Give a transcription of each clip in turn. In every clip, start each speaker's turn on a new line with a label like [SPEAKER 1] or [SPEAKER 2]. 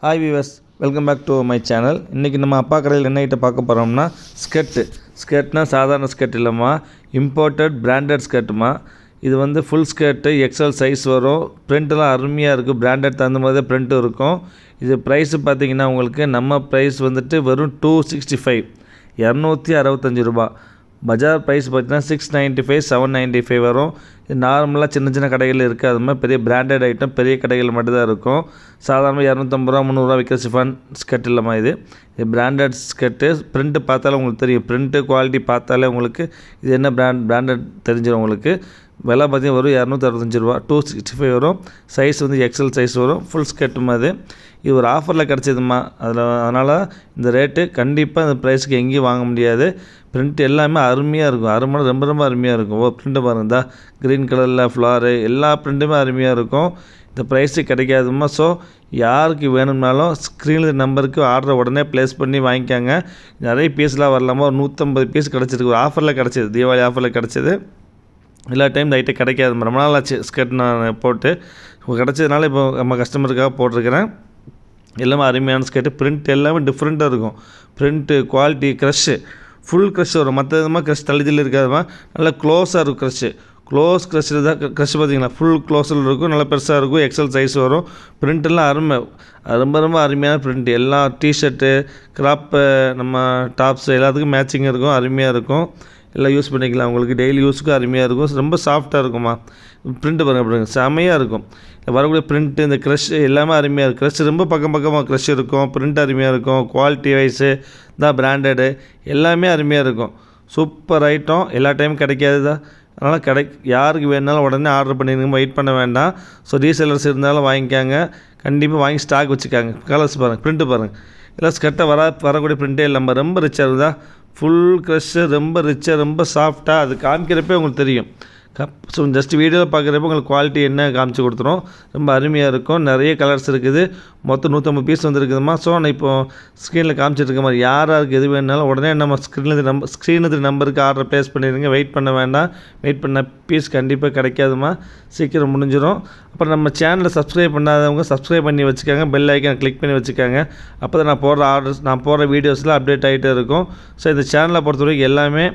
[SPEAKER 1] Hi viewers, welcome back to my channel. இன்றைக்கி நம்ம அப்பா கடையில் என்ன ஐட்டம் பார்க்க போகிறோம்னா ஸ்கர்ட்னா சாதாரண ஸ்கர்ட் இல்லைம்மா, இம்போர்ட்டட் பிராண்டட் ஸ்கர்ட்டுமா. இது வந்து ஃபுல் ஸ்கர்ட்டு எக்ஸல் சைஸ் வரும். ப்ரிண்ட்டெலாம் அருமையாக இருக்குது. பிராண்டட் தகுந்த மாதிரி தான் ப்ரிண்ட்டு இருக்கும். இது ப்ரைஸு பார்த்திங்கன்னா உங்களுக்கு நம்ம ப்ரைஸ் வந்துட்டு வெறும் 265 265 ரூபா. பஜார் ப்ரைஸ் பார்த்தீங்கன்னா 695 795 வரும். இது நார்மலாக சின்ன சின்ன கடைகளில் இருக்குது. அது மாதிரி பெரிய பிராண்டட் ஐட்டம் பெரிய கடைகள் மட்டும்தான் இருக்கும். சாதாரண 250 ரூபா 300 ரூபா விற்கிற சிஃபான் ஸ்கர்ட் இல்லைம்மா. இது பிராண்டட் ஸ்கர்ட்டு. ப்ரிண்ட்டு பார்த்தாலே உங்களுக்கு தெரியும். ப்ரிண்ட்டு குவாலிட்டி பார்த்தாலே உங்களுக்கு இது என்ன பிராண்டட் தெரிஞ்சிடும் உங்களுக்கு. விலை பார்த்தீங்கன்னா வரும் 265 ரூபா. 265 வரும். சைஸ் வந்து எக்ஸல் சைஸ் வரும். ஃபுல் ஸ்கர்ட்டுமா. இது ஒரு ஆஃபரில் கிடச்சிதும்மா. அதனால் இந்த ரேட்டு கண்டிப்பாக இந்த ப்ரைஸுக்கு எங்கேயும் வாங்க முடியாது. ப்ரிண்ட் எல்லாமே அருமையாக இருக்கும். ரொம்ப ரொம்ப அருமையாக இருக்கும். ப்ரிண்ட்டு பாருங்கள், தான் க்ரீன் கலரில் ஃப்ளாரு எல்லா ப்ரிண்ட்டுமே அருமையாக இருக்கும். இந்த ப்ரைஸுக்கு கிடைக்காதுமா. ஸோ யாருக்கு வேணும்னாலும் ஸ்க்ரீனில் நம்பருக்கு ஆர்டரை உடனே ப்ளேஸ் பண்ணி வாங்கிக்காங்க. நிறைய பீஸ்லாம் வரலாமா. ஒரு 150 பீஸ் கிடச்சிருக்கு. ஒரு ஆஃபரில் கிடச்சிது, தீபாவளி ஆஃபரில் கிடச்சிது. எல்லா டைம் இந்த ஐட்டம் கிடைக்காது. ரொம்ப நாள் ஆச்சு ஸ்கர்ட் நான் போட்டு. கிடச்சதுனால இப்போ நம்ம கஸ்டமருக்காக போட்டிருக்கிறேன். எல்லாமே அருமையான ஸ்கர்ட்டு. ப்ரிண்ட் எல்லாமே டிஃப்ரெண்ட்டாக இருக்கும். Print quality crush full crush வரும். மற்ற விதமாக க்ரஷ் தள்ளிதில் இருக்காதுமா. நல்லா க்ளோஸாக இருக்கும் க்ரஷ்ஷு. க்ளோஸ் க்ரஷ்ஷில் தான் க்ரஷ் பார்த்திங்கன்னா ஃபுல் க்ளோஸில் இருக்கும். நல்லா பெருசாக இருக்கும். எக்ஸல் சைஸ் வரும். ப்ரிண்ட்டெல்லாம் அருமை. ரொம்ப அருமையான ப்ரிண்ட். எல்லா டிஷர்ட்டு கிராப்பு நம்ம டாப்ஸு எல்லாத்துக்கும் மேட்சிங் இருக்கும். அருமையாக இருக்கும். எல்லாம் யூஸ் பண்ணிக்கலாம். உங்களுக்கு டெய்லி யூஸுக்கும் அருமையாக இருக்கும். ரொம்ப சாஃப்ட்டாக இருக்குமா. ப்ரிண்ட்டு பாருங்கள் செம்மையாக இருக்கும். வரக்கூடிய ப்ரிண்ட்டு இந்த க்ரஷ் எல்லாமே அருமையாக இருக்கும். க்ரஷ் ரொம்ப பக்கமாக க்ரஷ் இருக்கும். ப்ரிண்ட் அருமையாக இருக்கும். குவாலிட்டி வைஸு தான் பிராண்டடு எல்லாமே அருமையாக இருக்கும். Super item. எல்லா டைமும் கிடைக்காது தான். அதனால் யாருக்கு வேணுனாலும் உடனே ஆர்டர் பண்ணிடுங்க. வெயிட் பண்ண வேண்டாம். ஸோ ரீசேலர்ஸ் இருந்தாலும் வாங்கிக்காங்க. கண்டிப்பாக வாங்கி ஸ்டாக் வச்சுக்காங்க. கலர்ஸ் பாருங்கள், ப்ரிண்ட்டு பாருங்கள். எல்லாம் ஸ்கர்ட்டை வரக்கூடிய ப்ரிண்ட்டே இல்லாமல் ரொம்ப ரிச்சாக இருக்குதா. ஃபுல் க்ரஷ்ஷு ரொம்ப ரிச்சாக ரொம்ப சாஃப்டாக. அது காமிக்கிறப்பே உங்களுக்கு தெரியும். ஸோ ஜஸ்ட் வீடியோவில் பார்க்குறப்ப உங்களுக்கு குவாலிட்டி என்ன காமிச்சு கொடுத்துரும். ரொம்ப அருமையாக இருக்கும். நிறைய கலர்ஸ் இருக்குது. மொத்தம் 150 பீஸ் வந்துருக்குதுமா. ஸோ நான் இப்போது ஸ்க்ரீனில் காமிச்சிட்டு இருக்க மாதிரி யாருக்கு எது வேணுனாலும் உடனே நம்ம ஸ்க்ரீனுக்கு நம்பருக்கு ஆர்டர் ப்ளேஸ் பண்ணிடுங்க. வெயிட் பண்ண வேண்டாம். வெயிட் பண்ண பீஸ் கண்டிப்பாக கிடைக்காதுமா. சீக்கிரம் முடிஞ்சிடும். அப்புறம் நம்ம சேனலை சப்ஸ்கிரைப் பண்ணாதவங்க சப்ஸ்கிரைப் பண்ணி வச்சுக்காங்க. பெல் ஐக்கான் கிளிக் பண்ணி வச்சுக்காங்க. அப்போ தான் நான் போடுற வீடியோஸ்லாம் அப்டேட் ஆகிட்டே இருக்கும். ஸோ இந்த சேனலை பொறுத்த வரைக்கும் எல்லாமே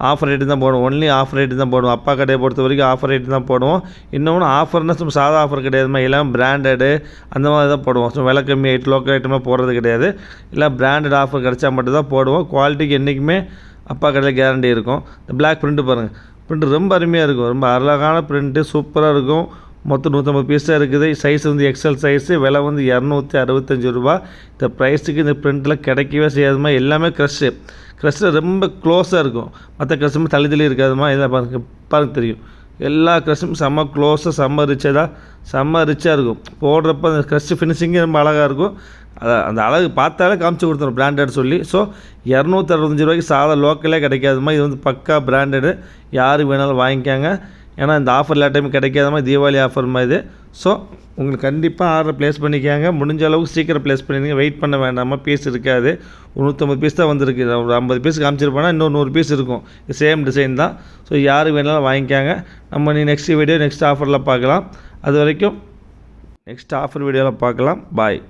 [SPEAKER 1] ஆஃபர் ரேட்டு தான் போடுவோம். ஒன்லி ஆஃபர் ரேட்டு தான் போடுவோம். அப்பா கடையை பொறுத்த வரைக்கும் ஆஃபர் ரேட்டு தான் போடுவோம். இன்னொன்று ஆஃபர்னால் சும்மா சாதா ஆஃபர் கிடையாதுமா. எல்லாம் பிராண்டடு அந்த மாதிரி தான் போடுவோம். ஸோ விலை கம்மி லோக்கல் ஐட்டமாக போடுறது கிடையாது. எல்லாம் பிராண்டட் ஆஃபர் கிடச்சா மட்டும் தான் போடுவோம். குவாலிட்டிக்கு என்றைக்குமே அப்பா கடையில் கேரண்டி இருக்கும். இந்த பிளாக் ப்ரிண்ட்டு பாருங்கள். ப்ரிண்ட்டு ரொம்ப அருமையாக இருக்கும். ரொம்ப அழகான ப்ரிண்ட்டு சூப்பராக இருக்கும். மொத்தம் 150 பீஸ் தான் இருக்குது. சைஸ் வந்து எக்ஸல் சைஸு. விலை வந்து 265 ரூபா. இந்த ப்ரைஸுக்கு இந்த ப்ரிண்ட்டில் கிடைக்கவே செய்யாதுமா. எல்லாமே க்ரஷ்ஷில் ரொம்ப க்ளோஸாக இருக்கும். மற்ற க்ரஷ்ஷுமே தள்ளி இருக்காதுமா. இதை பாருங்க தெரியும். எல்லா க்ரஷ்ஷும் செம்ம க்ளோஸாக செம்ம ரிச்சாக இருக்கும். போடுறப்ப அந்த க்ரஷ் ஃபினிஷிங்கே ரொம்ப அழகாக இருக்கும். அந்த அழகு பார்த்தாலே காமிச்சு கொடுத்துரும் பிராண்டட் சொல்லி. ஸோ 265 ரூபாய்க்கு சாதா லோக்கலே கிடைக்காதுமா. இது வந்து பக்கா பிராண்டடு. யாருக்கு வேணாலும் வாங்கிக்காங்க. ஏன்னா இந்த ஆஃபர் எல்லா டைமும் கிடைக்காதமா. தீபாவளி ஆஃபர் மாதிரி. ஸோ உங்களுக்கு கண்டிப்பாக ஆர்டர் ப்ளேஸ் பண்ணிக்காங்க. முடிஞ்ச அளவுக்கு சீக்கிரம் ப்ளேஸ் பண்ணிடுங்க. வெயிட் பண்ண வேண்டாமா. பீஸ் இருக்காது. 150 பீஸ் தான் வந்திருக்கு. ஒரு 50 பீஸ் காமிச்சிருப்போன்னா இன்னும் 100 பீஸ் இருக்கும். சேம் டிசைன் தான். ஸோ யாருக்கு வேணாலும் வாங்கிக்காங்க. நம்ம நெக்ஸ்ட் வீடியோ நெக்ஸ்ட் ஆஃபரில் பார்க்கலாம். அது வரைக்கும் நெக்ஸ்ட் ஆஃபர் வீடியோவில் பார்க்கலாம். பாய்.